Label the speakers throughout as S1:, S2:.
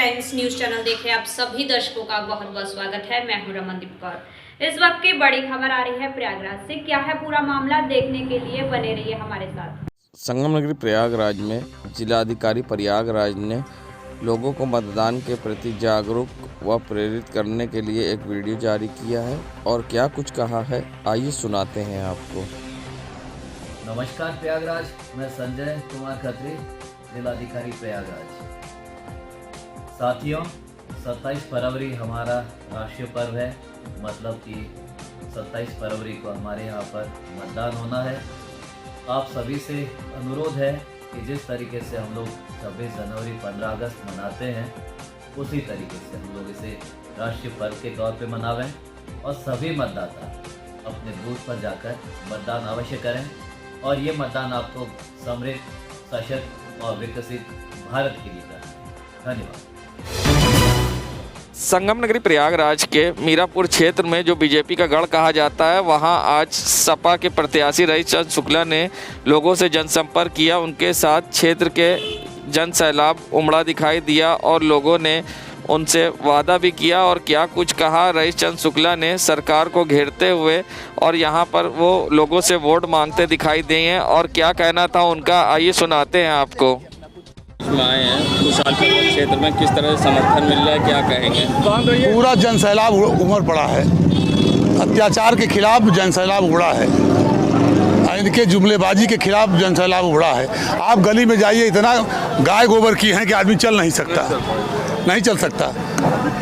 S1: Times news channel देख रहे आप सभी दर्शकों का बहुत बहुत स्वागत है। मैं हूं रमनदीप कौर। इस वक्त की बड़ी खबर आ रही है प्रयागराज से। क्या है पूरा मामला, देखने के लिए बने रहिए हमारे साथ।
S2: संगम नगरी प्रयागराज में जिलाधिकारी प्रयागराज ने लोगों को मतदान के प्रति जागरूक व प्रेरित करने के लिए एक वीडियो जारी किया है और क्या कुछ कहा है, आइए सुनाते हैं आपको।
S3: नमस्कार प्रयागराज, मैं संजय कुमार खत्री, जिलाधिकारी प्रयागराज। साथियों, 27 फरवरी हमारा राष्ट्रीय पर्व है, मतलब कि 27 फरवरी को हमारे यहाँ पर मतदान होना है। आप सभी से अनुरोध है कि जिस तरीके से हम लोग 26 जनवरी 15 अगस्त मनाते हैं, उसी तरीके से हम लोग इसे राष्ट्रीय पर्व के तौर पे मनावें और सभी मतदाता अपने बूथ पर जाकर मतदान अवश्य करें और ये मतदान आपको समृद्ध, सशक्त और विकसित भारत के लिए करना है। धन्यवाद।
S2: संगम नगरी प्रयागराज के मीरापुर क्षेत्र में जो बीजेपी का गढ़ कहा जाता है, वहां आज सपा के प्रत्याशी रईस चंद शुक्ला ने लोगों से जनसंपर्क किया। उनके साथ क्षेत्र के जन सैलाब उमड़ा दिखाई दिया और लोगों ने उनसे वादा भी किया। और क्या कुछ कहा रईस चंद शुक्ला ने सरकार को घेरते हुए, और यहां पर वो लोगों से वोट मांगते दिखाई दिए हैं और क्या कहना था उनका, आइए सुनाते हैं आपको। आए हैं खुशहाल क्षेत्र में, किस तरह से समर्थन मिल रहा है, क्या कहेंगे?
S4: पूरा जन सैलाब उमड़ पड़ा है, अत्याचार के खिलाफ जन सैलाब उड़ा है, इनके जुमलेबाजी के खिलाफ जन सैलाब उड़ा है। आप गली में जाइए, इतना गाय गोबर की हैं कि आदमी चल नहीं सकता।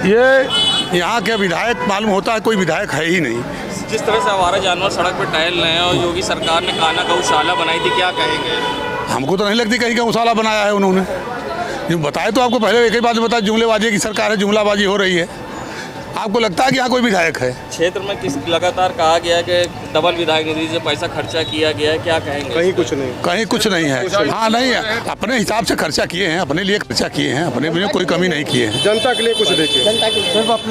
S4: ये यहाँ के विधायक मालूम होता है कोई विधायक है ही नहीं।
S2: जिस तरह से आवारा जानवर सड़क पर टहल रहे हैं और योगी सरकार ने कान्हा गौशाला बनाई थी, क्या कहेंगे?
S4: हमको तो नहीं लगती कहीं का गौशाला बनाया है उन्होंने। जो बताए तो आपको पहले एक ही बात बताया, जुमलेबाजी की सरकार है, जुमलाबाजी हो रही है। आपको लगता है कि यहाँ कोई विधायक है?
S2: क्षेत्र में किस लगातार कहा गया है कि डबल विधायक निधि से पैसा खर्चा किया गया है, क्या कहेंगे?
S4: कहीं कुछ नहीं है। हाँ, नहीं है, अपने हिसाब से खर्चा किए हैं, अपने लिए खर्चा किए हैं, अपने में कोई कमी नहीं किए हैं।
S5: जनता के लिए कुछ देखिए।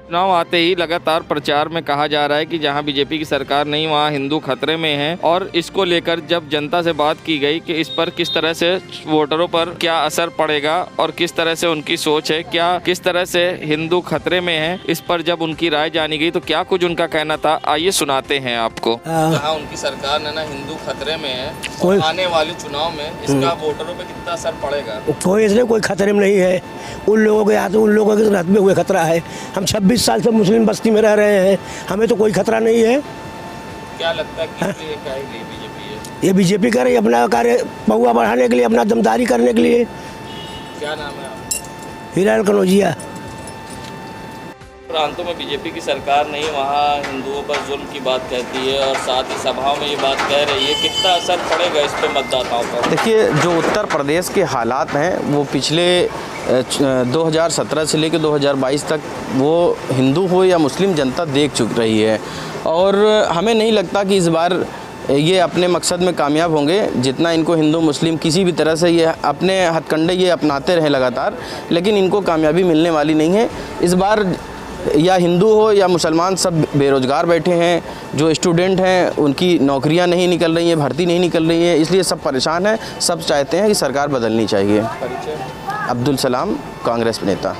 S2: चुनाव आते ही लगातार प्रचार में कहा जा रहा है कि जहां बीजेपी की सरकार नहीं वहां हिंदू खतरे में है। और इसको लेकर जब जनता से बात की गई कि इस पर किस तरह से वोटरों पर क्या असर पड़ेगा और किस तरह से उनकी सोच है, क्या किस तरह से हिंदू खतरे में है, इस पर जब उनकी राय जानी गई तो क्या कुछ उनका कहना था, आइए सुनाते हैं आपको। जहाँ उनकी सरकार ने ना हिंदू खतरे में है, आने वाले चुनाव में इसका वोटरों पर कितना असर पड़ेगा?
S6: कोई खतरे में नहीं है। उन लोगों के हाथ, उन लोगों के हाथ में हुए खतरा है। हम 26 साल से मुस्लिम बस्ती में रह रहे हैं, हमें तो कोई खतरा नहीं है।
S2: क्या लगता है कि ये क्या है बीजेपी है?
S6: ये बीजेपी कर रही है अपना कार्य पहुआ बढ़ाने के लिए, अपना दमदारी करने के लिए।
S2: क्या नाम है आपका?
S6: हिराल कनौजिया।
S2: प्रांतों में बीजेपी की सरकार नहीं, वहाँ हिंदुओं पर जुल्म की बात कहती है और साथ ही सभाओं में ये बात कह रही है। कितना असर पड़ेगा इस पर मतदाताओं पर?
S7: देखिए, जो उत्तर प्रदेश के हालात हैं वो पिछले 2017 से लेकर 2022 तक वो हिंदू हो या मुस्लिम जनता देख चुक रही है और हमें नहीं लगता कि इस बार ये अपने मकसद में कामयाब होंगे। जितना इनको हिंदू मुस्लिम किसी भी तरह से ये अपने हथकंडे ये अपनाते रहे लगातार, लेकिन इनको कामयाबी मिलने वाली नहीं है। इस बार या हिंदू हो या मुसलमान, सब बेरोज़गार बैठे हैं। जो स्टूडेंट हैं उनकी नौकरियां नहीं निकल रही हैं, भर्ती नहीं निकल रही है, इसलिए सब परेशान हैं। सब चाहते हैं कि सरकार बदलनी चाहिए। अब्दुल सलाम, कांग्रेस नेता।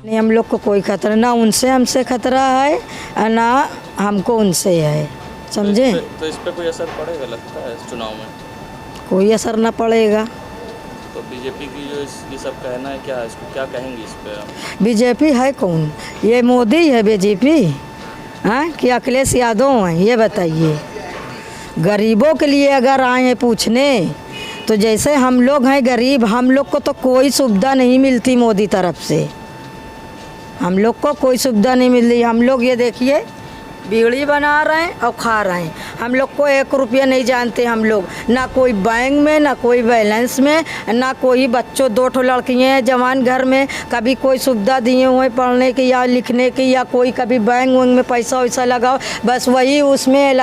S8: नहीं, हम लोग को कोई खतरा ना, उनसे हमसे खतरा है और ना हमको उनसे है, समझे?
S2: तो इस पे कोई असर पड़ेगा लगता है इस चुनाव में? कोई
S8: असर ना पड़ेगा।
S2: तो बीजेपी की जो ये सब कहना है, क्या इसको क्या कहेंगे इस पे?
S8: बीजेपी है कौन? ये मोदी है बीजेपी? हाँ, कि अखिलेश यादव हैं? ये बताइए। गरीबों के लिए अगर आए हैं पूछने, तो जैसे हम लोग हैं गरीब, हम लोग को तो कोई सुविधा नहीं मिलती मोदी तरफ से। हम लोग को कोई सुविधा नहीं मिल रही। हम लोग ये देखिए, बीड़ी बना रहे हैं और खा रहे हैं। हम लोग को 1 रुपया नहीं जानते। हम लोग ना कोई बैंक में, ना कोई बैलेंस में, ना कोई बच्चों 2 लड़कियाँ हैं जवान घर में, कभी कोई सुविधा दिए हुए पढ़ने की या लिखने की, या कोई कभी बैंक में पैसा वैसा लगाओ। बस वही उसमें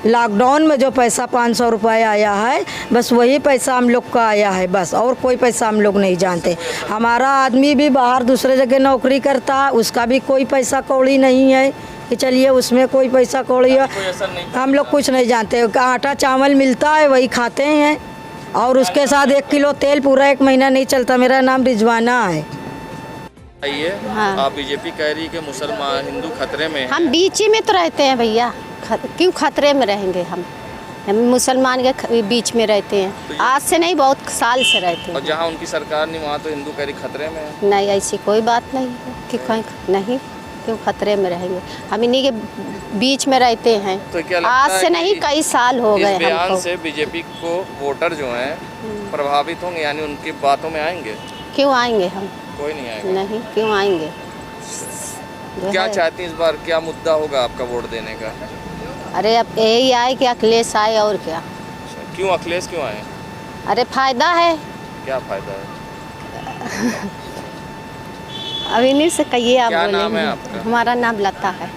S8: लॉकडाउन में जो पैसा 500 रुपये आया है, बस वही पैसा हम लोग का आया है, बस। और कोई पैसा हम लोग नहीं जानते। हमारा आदमी भी बाहर दूसरे जगह नौकरी करता है, उसका भी कोई पैसा कौड़ी नहीं है कि चलिए उसमें कोई पैसा कौड़ी है। हम लोग कुछ नहीं जानते। आटा चावल मिलता है वही खाते हैं, और उसके साथ 1 किलो तेल पूरा 1 महीना नहीं चलता। मेरा नाम रिजवाना है।
S2: आइए,
S9: हाँ।
S2: आप बीजेपी कह रही है कि मुसलमान हिंदू खतरे में हैं।
S9: हम बीच ही में तो रहते हैं भैया, क्यों खतरे में रहेंगे हम मुसलमान के बीच में रहते हैं। आज से नहीं, बहुत साल से रहते
S2: और
S9: हैं।
S2: जहाँ उनकी सरकार नहीं वहाँ तो हिंदू कह रही खतरे में है।
S9: नहीं, ऐसी कोई बात नहीं है कि कहीं नहीं, क्यों खतरे में रहेंगे। हम इन्हीं के बीच में रहते हैं।
S2: तो क्या लगता
S9: आज
S2: है
S9: से
S2: कि
S9: नहीं, कई साल हो गए
S2: इस बयान
S9: हमको।
S2: से बीजेपी को वोटर जो हैं प्रभावित होंगे, यानी उनकी बातों में आएंगे?
S9: क्यों आएंगे हम?
S2: कोई नहीं आएगा।
S9: नहीं, क्यों आएंगे?
S2: क्या चाहती हैं इस बार, क्या मुद्दा होगा आपका वोट देने का?
S9: अरे अब यही आए कि अखिलेश आए, और क्या।
S2: क्यों अखिलेश क्यों आए?
S9: अरे फायदा है।
S2: क्या फायदा है?
S9: अब इन्हीं से कहिए आप।
S2: क्या नाम है
S9: बोलेंगे।
S2: आपका?
S9: हमारा नाम लता है।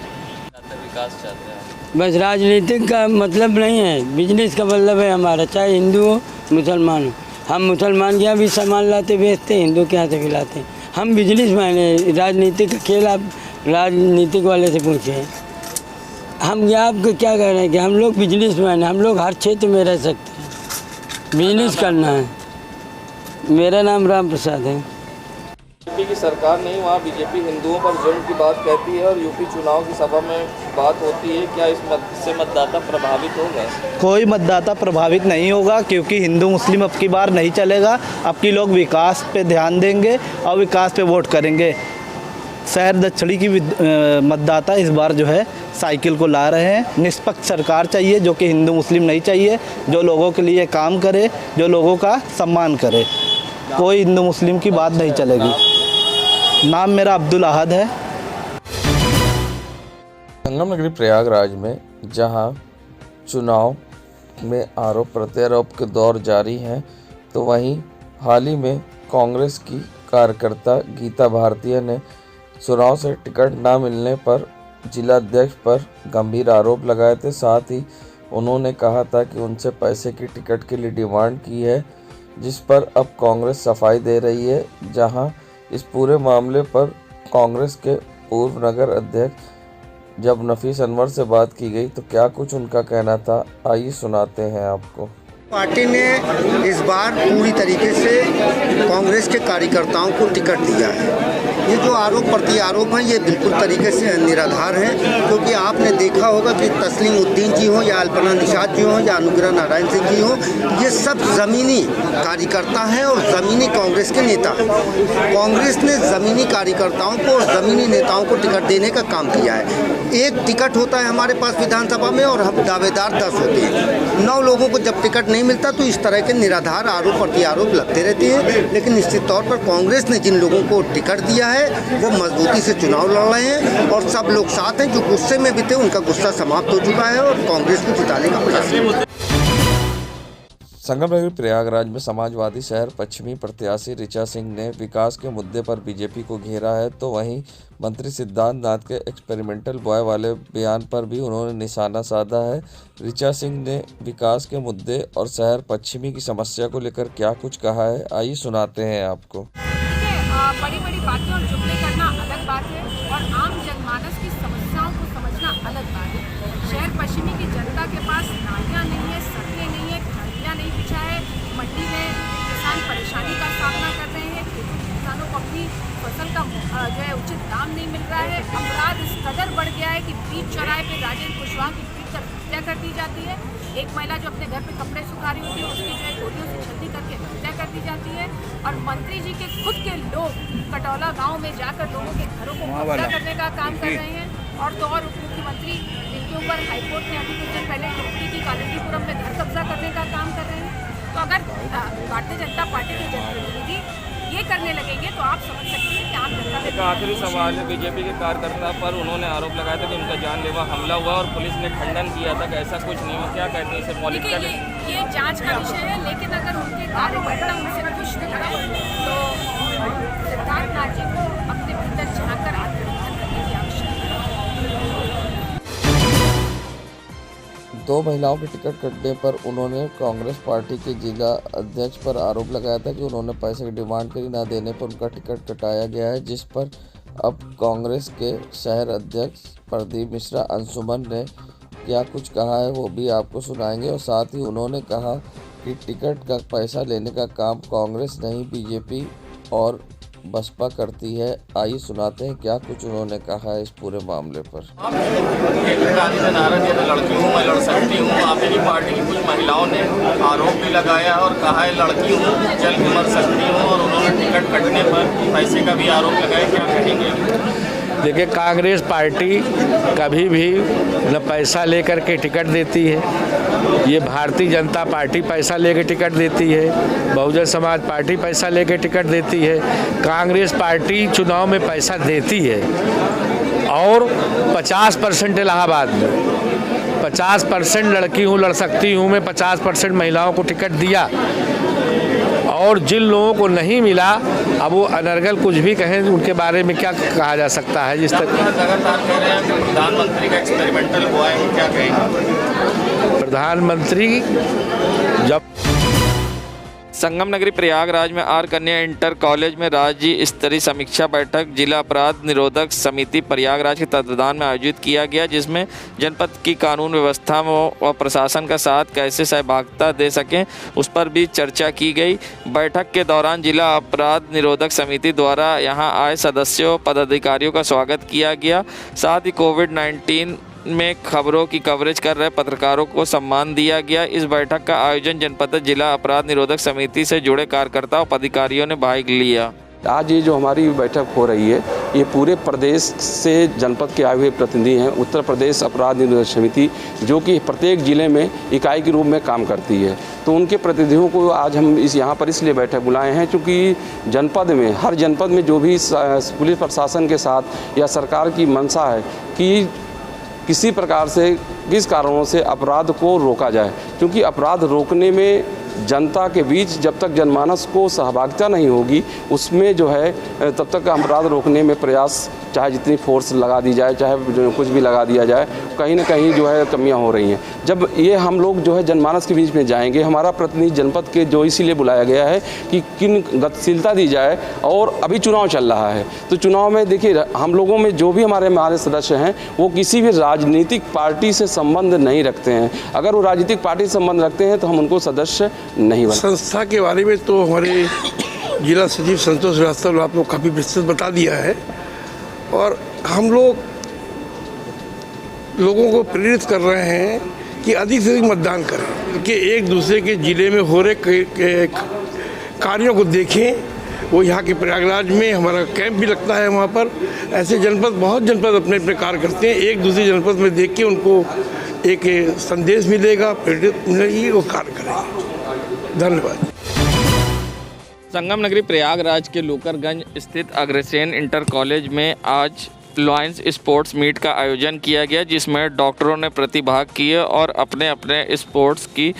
S2: विकास चाहते हैं।
S10: बस राजनीतिक का मतलब नहीं है, बिजनेस का मतलब है हमारा, चाहे हिंदू हो मुसलमान हो। हम मुसलमान के यहाँ भी सामान लाते बेचते, हिंदू के यहाँ से भी लाते हैं। हम बिजनेस मैन है, राजनीतिक का खेल आप राजनीतिक वाले से पूछे। हम आपको क्या कह रहे हैं कि हम लोग बिजनेस मैन हैं, हम लोग हर क्षेत्र में रह सकते हैं, बिजनेस करना है। मेरा नाम राम प्रसाद है।
S2: यूपी की सरकार नहीं, वहाँ बीजेपी हिंदुओं पर जुल्म की बात कहती है और यूपी चुनाव की सभा में बात होती है। क्या इससे मतदाता प्रभावित होगा?
S11: कोई मतदाता प्रभावित नहीं होगा, क्योंकि हिंदू मुस्लिम अब की बार नहीं चलेगा। अब की लोग विकास पे ध्यान देंगे और विकास पे वोट करेंगे। शहर दक्षिणी की मतदाता इस बार जो है साइकिल को ला रहे हैं। निष्पक्ष सरकार चाहिए, जो कि हिंदू मुस्लिम नहीं चाहिए, जो लोगों के लिए काम करे, जो लोगों का सम्मान करे। कोई हिंदू मुस्लिम की बात नहीं चलेगी। नाम मेरा अब्दुल अहद है।
S2: संगम नगरी प्रयागराज में जहां चुनाव में आरोप प्रत्यारोप के दौर जारी हैं, तो वहीं हाल ही में कांग्रेस की कार्यकर्ता गीता भारतीय ने चुनाव से टिकट न मिलने पर जिलाध्यक्ष पर गंभीर आरोप लगाए थे। साथ ही उन्होंने कहा था कि उनसे पैसे की टिकट के लिए डिमांड की है, जिस पर अब कांग्रेस सफाई दे रही है। जहां इस पूरे मामले पर कांग्रेस के पूर्व नगर अध्यक्ष जब नफीस अनवर से बात की गई तो क्या कुछ उनका कहना था, आइए सुनाते हैं आपको।
S12: पार्टी ने इस बार पूरी तरीके से कांग्रेस के कार्यकर्ताओं को टिकट दिया है। ये जो आरोप प्रत्यारोप हैं ये बिल्कुल तरीके से निराधार हैं, क्योंकि आपने देखा होगा कि तस्लीम उद्दीन जी हों या अल्पना निषाद जी हों या अनुग्रह नारायण सिंह जी हों, ये सब ज़मीनी कार्यकर्ता हैं और ज़मीनी कांग्रेस के नेता हैं। कांग्रेस ने ज़मीनी कार्यकर्ताओं को और ज़मीनी नेताओं को टिकट देने का काम किया है। एक टिकट होता है हमारे पास विधानसभा में और हम दावेदार 10 होते हैं। 9 लोगों को जब टिकट नहीं मिलता तो इस तरह के निराधार आरोप प्रत्यारोप लगते रहते हैं। लेकिन निश्चित तौर पर कांग्रेस ने जिन लोगों को टिकट दिया है वो मजबूती से चुनाव लड़ रहे हैं और सब लोग साथ हैं। जो गुस्से में भी थे उनका गुस्सा समाप्त हो चुका है और कांग्रेस को जिताने का प्रयास।
S2: संगम नगरी प्रयागराज में समाजवादी शहर पश्चिमी प्रत्याशी ऋचा सिंह ने विकास के मुद्दे पर बीजेपी को घेरा है, तो वहीं मंत्री सिद्धांत नाथ के एक्सपेरिमेंटल बॉय वाले बयान पर भी उन्होंने निशाना साधा है। ऋचा सिंह ने विकास के मुद्दे और शहर पश्चिमी की समस्या को लेकर क्या कुछ कहा है, आइए सुनाते हैं आपको।
S13: बड़ी बड़ी बातें और जुमले करना अलग बात है और आम जनमानस की समस्याओं को समझना अलग बात है। शहर पश्चिमी की जनता के पास नालियाँ नहीं है, सड़कें नहीं है, खड़ियाँ नहीं बिछा है। मंडी में किसान परेशानी का सामना कर रहे हैं, किसानों को अपनी फसल का जो है उचित दाम नहीं मिल रहा है। अपराध इस कदर बढ़ गया है कि बीच चौराहे पे राजेंद्र कुशवाहा की पीट कर हत्या कर दी जाती है। एक महिला जो अपने घर पे कपड़े सुखा रही होती है उसकी जो है गोलियों से छल्ली करके हत्या कर दी जाती है। और मंत्री जी के खुद के लोग कटौला गांव में जाकर लोगों के घरों को कब्जा करने का काम कर रहे हैं। और तो और उप मुख्यमंत्री जिनके ऊपर हाईकोर्ट ने अभी कुछ दिन पहले टिप्पणी की, कालिंदीपुरम में घर कब्जा करने का काम कर रहे हैं। तो अगर भारतीय जनता पार्टी के जनप्रतिनिधि ये करने लगेंगे तो आप समझ सकते हैं कि आम जनता में।
S2: एक आखिरी सवाल है, बीजेपी के कार्यकर्ता पर उन्होंने आरोप लगाया था कि उनका जानलेवा हमला हुआ और पुलिस ने खंडन किया था कि ऐसा कुछ नहीं हुआ, क्या कहते हैं इसे पॉलिटिकल?
S13: ये जांच का विषय है, लेकिन अगर उनके कार्यकर्ता उनसे खुश दिख रहे हैं तो सिद्धांत नाथ जी को अपने भीतर झांककर आत्मचिंतन करने की आवश्यकता है।
S2: 2 महिलाओं के टिकट कटने पर उन्होंने कांग्रेस पार्टी के जिला अध्यक्ष पर आरोप लगाया था कि उन्होंने पैसे की डिमांड करी, ना देने पर उनका टिकट कटाया गया है, जिस पर अब कांग्रेस के शहर अध्यक्ष प्रदीप मिश्रा अंशुमन ने क्या कुछ कहा है वो भी आपको सुनाएंगे। और साथ ही उन्होंने कहा कि टिकट का पैसा लेने का काम कांग्रेस नहीं बीजेपी और बसपा करती है। आइए सुनाते हैं क्या कुछ उन्होंने कहा है इस पूरे मामले पर।
S7: लड़की हूँ, मैं लड़ सकती हूँ। आप ही पार्टी की कुछ महिलाओं ने आरोप भी लगाया और कहा है लड़की हूँ, जल भी मर सकती हूँ, और उन्होंने टिकट कटने पर पैसे का भी आरोप लगाया। क्या कहेंगे?
S14: देखिए, कांग्रेस पार्टी कभी भी न पैसा लेकर के टिकट देती है। ये भारतीय जनता पार्टी पैसा लेकर टिकट देती है, बहुजन समाज पार्टी पैसा लेकर टिकट देती है। कांग्रेस पार्टी चुनाव में पैसा देती है और 50% इलाहाबाद में 50% लड़की हूँ लड़ सकती हूँ में 50% महिलाओं को टिकट दिया, और जिन लोगों को नहीं मिला अब वो अनर्गल कुछ भी कहें, उनके बारे में क्या कहा जा सकता है। जिस तक
S7: लगातार कह रहे हैं कि प्रधानमंत्री का एक्सपेरिमेंटल हुआ है, क्या कहेंगे?
S14: प्रधानमंत्री जब
S2: संगम नगरी प्रयागराज में आर कन्या इंटर कॉलेज में राज्य स्तरीय समीक्षा बैठक जिला अपराध निरोधक समिति प्रयागराज के तत्वाधान में आयोजित किया गया, जिसमें जनपद की कानून व्यवस्था व प्रशासन का साथ कैसे सहभागिता दे सकें उस पर भी चर्चा की गई। बैठक के दौरान जिला अपराध निरोधक समिति द्वारा यहां आए सदस्यों पदाधिकारियों का स्वागत किया गया। साथ ही कोविड-19 में खबरों की कवरेज कर रहे पत्रकारों को सम्मान दिया गया। इस बैठक का आयोजन जनपद जिला अपराध निरोधक समिति से जुड़े कार्यकर्ताओं पदाधिकारियों ने भाग लिया।
S15: आज ये जो हमारी बैठक हो रही है, ये पूरे प्रदेश से जनपद के आए हुए प्रतिनिधि हैं। उत्तर प्रदेश अपराध निरोधक समिति जो कि प्रत्येक ज़िले में इकाई के रूप में काम करती है, तो उनके प्रतिनिधियों को आज हम यहाँ पर इसलिए बैठक बुलाए हैं क्योंकि जनपद में हर जनपद में जो भी पुलिस प्रशासन के साथ या सरकार की मंशा है कि किसी प्रकार से किस कारणों से अपराध को रोका जाए, क्योंकि अपराध रोकने में जनता के बीच जब तक जनमानस को सहभागिता नहीं होगी उसमें जो है तब तक अपराध रोकने में प्रयास, चाहे जितनी फोर्स लगा दी जाए, चाहे कुछ भी लगा दिया जाए, कहीं ना कहीं जो है कमियां हो रही हैं। जब ये हम लोग जो है जनमानस के बीच में जाएंगे, हमारा प्रतिनिधि जनपद के जो इसीलिए बुलाया गया है कि किन गतिशीलता दी जाए, और अभी चुनाव चल रहा है तो चुनाव में देखिए हम लोगों में जो भी हमारे सदस्य हैं वो किसी भी राजनीतिक पार्टी से संबंध नहीं रखते हैं। अगर वो राजनीतिक पार्टी से संबंध रखते हैं तो हम उनको सदस्य नहीं बना।
S4: संस्था के बारे में तो हमारे जिला सचिव संतोष श्रीवास्तव ने आप लोग काफ़ी विस्तृत बता दिया है, और हम लोगों को प्रेरित कर रहे हैं कि अधिक से अधिक मतदान करें, कि एक दूसरे के ज़िले में हो रहे कार्यों को देखें। वो यहाँ के प्रयागराज में हमारा कैंप भी लगता है, वहाँ पर ऐसे बहुत जनपद अपने अपने कार्य करते हैं। एक दूसरे जनपद में देख के उनको एक संदेश मिलेगा, प्रेरित मिलेगी, वो कार्य करेंगे। धन्यवाद।
S2: संगम नगरी प्रयागराज के लूकरगंज स्थित अग्रसेन इंटर कॉलेज में आज लॉयंस स्पोर्ट्स मीट का आयोजन किया गया, जिसमें डॉक्टरों ने प्रतिभाग किए और अपने अपने स्पोर्ट्स की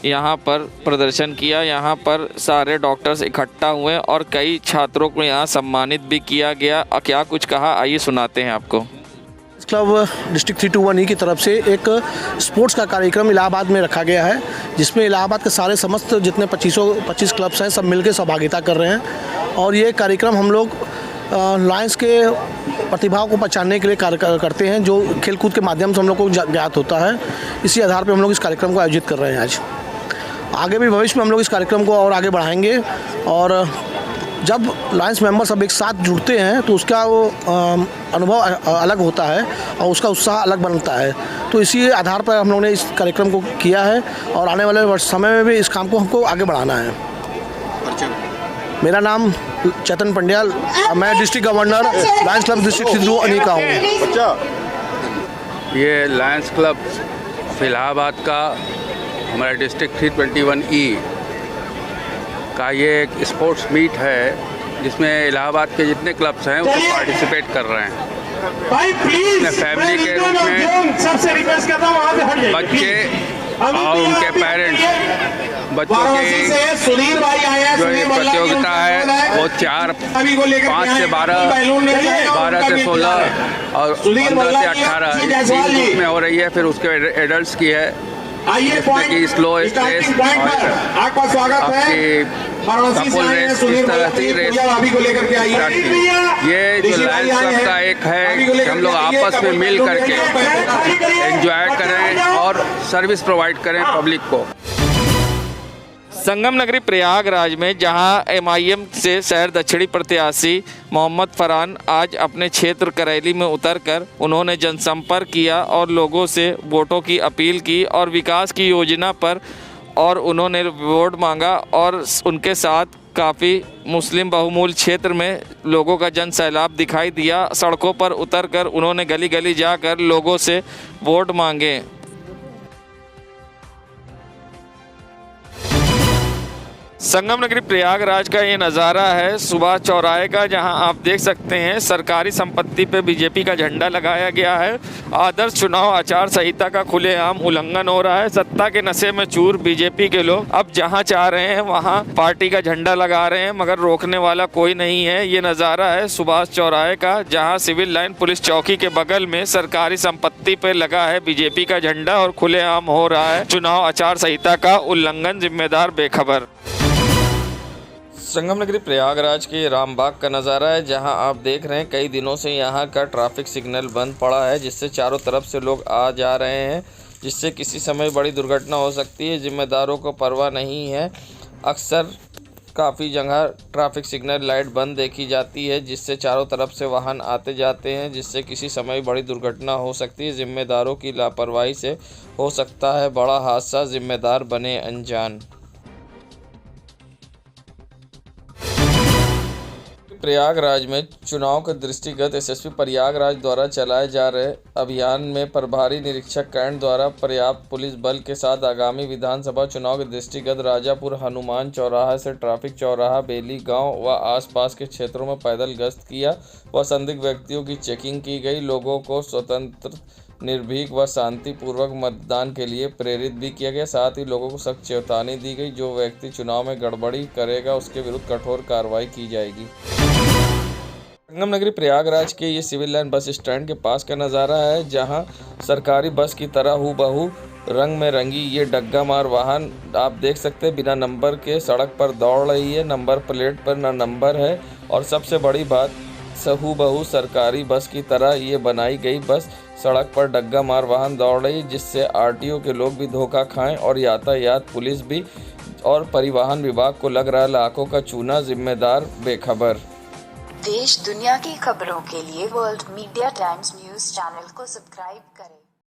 S2: यहाँ पर प्रदर्शन किया। यहाँ पर सारे डॉक्टर्स इकट्ठा हुए और कई छात्रों को यहाँ सम्मानित भी किया गया। क्या कुछ कहा, आइए सुनाते हैं आपको।
S6: क्लब डिस्ट्रिक्ट 321 की तरफ से एक स्पोर्ट्स का कार्यक्रम इलाहाबाद में रखा गया है, जिसमें इलाहाबाद के सारे समस्त जितने 25 क्लब्स हैं सब मिलकर सहभागिता कर रहे हैं। और ये कार्यक्रम हम लोग लॉयंस के प्रतिभाओं को पहचानने के लिए कार्य करते हैं, जो खेलकूद के माध्यम से हम लोग को ज्ञात होता है। इसी आधार पर हम लोग इस कार्यक्रम को आयोजित कर रहे हैं। आज आगे भी भविष्य में हम लोग इस कार्यक्रम को और आगे बढ़ाएंगे, और जब लॉयंस मेंबर सब एक साथ जुड़ते हैं तो उसका वो अनुभव अलग होता है और उसका उत्साह अलग बनता है। तो इसी आधार पर हम लोगों ने इस कार्यक्रम को किया है, और आने वाले समय में भी इस काम को हमको आगे बढ़ाना है। मेरा नाम चेतन पंड्याल, मैं district governor Lions club district 321 का हूँ।
S16: ये लायंस क्लब इलाहाबाद का हमारा डिस्ट्रिक्ट 321E का ये एक स्पोर्ट्स मीट है, जिसमें इलाहाबाद के जितने क्लब्स हैं वो पार्टिसिपेट कर रहे हैं। अपने फैमिली के रूप में बच्चे और उनके पेरेंट्स, बच्चों की जो ये प्रतियोगिता है वो 5 से 12 से 16 और 15 से 18 इस ग्रुप में हो रही है। फिर उसके एडल्ट्स की है, जिसमें कि स्लो रेस और आपकी कपल रेस, इस तरह की रेस स्टार्ट की। ये जो लायंस क्लब का एक है कि हम लोग आपस में मिल करके एंजॉय करें और सर्विस प्रोवाइड करें पब्लिक को।
S2: संगम नगरी प्रयागराज में जहां एमआईएम से शहर दक्षिणी प्रत्याशी मोहम्मद फरहान आज अपने क्षेत्र करैली में उतरकर उन्होंने जनसंपर्क किया और लोगों से वोटों की अपील की और विकास की योजना पर और उन्होंने वोट मांगा और उनके साथ काफ़ी मुस्लिम बहुमूल क्षेत्र में लोगों का जन सैलाब दिखाई दिया। सड़कों पर उतरकर उन्होंने गली गली जाकर लोगों से वोट मांगे। संगम नगरी प्रयागराज का ये नज़ारा है सुभाष चौराहे का, जहां आप देख सकते हैं सरकारी संपत्ति पे बीजेपी का झंडा लगाया गया है। आदर्श चुनाव आचार संहिता का खुलेआम उल्लंघन हो रहा है। सत्ता के नशे में चूर बीजेपी के लोग अब जहां चाह रहे हैं वहां पार्टी का झंडा लगा रहे हैं, मगर रोकने वाला कोई नहीं है। ये नज़ारा है सुभाष चौराहे का, जहाँ सिविल लाइन पुलिस चौकी के बगल में सरकारी संपत्ति पे लगा है बीजेपी का झंडा और खुलेआम हो रहा है चुनाव आचार संहिता का उल्लंघन, जिम्मेदार बेखबर। संगम नगरी प्रयागराज के रामबाग का नज़ारा है, जहां आप देख रहे हैं कई दिनों से यहां का ट्रैफिक सिग्नल बंद पड़ा है, जिससे चारों तरफ से लोग आ जा रहे हैं, जिससे किसी समय बड़ी दुर्घटना हो सकती है। जिम्मेदारों को परवाह नहीं है। अक्सर काफ़ी जगह ट्रैफिक सिग्नल लाइट बंद देखी जाती है, जिससे चारों तरफ से वाहन आते जाते हैं, जिससे किसी समय बड़ी दुर्घटना हो सकती है। जिम्मेदारों की लापरवाही से हो सकता है बड़ा हादसा, जिम्मेदार बने अनजान। प्रयागराज में चुनाव के दृष्टिगत एसएसपी प्रयागराज द्वारा चलाए जा रहे अभियान में प्रभारी निरीक्षक कैंट द्वारा पर्याप्त पुलिस बल के साथ आगामी विधानसभा चुनाव के दृष्टिगत राजापुर हनुमान चौराहा से ट्रैफिक चौराहा, बेली गांव व आसपास के क्षेत्रों में पैदल गश्त किया व संदिग्ध व्यक्तियों की चेकिंग की गई। लोगों को स्वतंत्र, निर्भीक व शांतिपूर्वक मतदान के लिए प्रेरित भी किया गया। साथ ही लोगों को सख्त चेतावनी दी गई, जो व्यक्ति चुनाव में गड़बड़ी करेगा उसके विरुद्ध कठोर कार्रवाई की जाएगी। संगम नगरी प्रयागराज के ये सिविल लाइन बस स्टैंड के पास का नज़ारा है, जहां सरकारी बस की तरह हूबहू रंग में रंगी ये डग्गा मार वाहन आप देख सकते हैं बिना नंबर के सड़क पर दौड़ रही है। नंबर प्लेट पर ना नंबर है और सबसे बड़ी बात हूबहू सरकारी बस की तरह ये बनाई गई बस सड़क पर डग्गा मार वाहन दौड़ रही, जिससे आरटीओ के लोग भी धोखा खाएं और यातायात पुलिस भी और परिवहन विभाग को लग रहा लाखों का चूना, जिम्मेदार बेखबर।
S17: देश दुनिया की खबरों के लिए world media times news channel को सब्सक्राइब करें।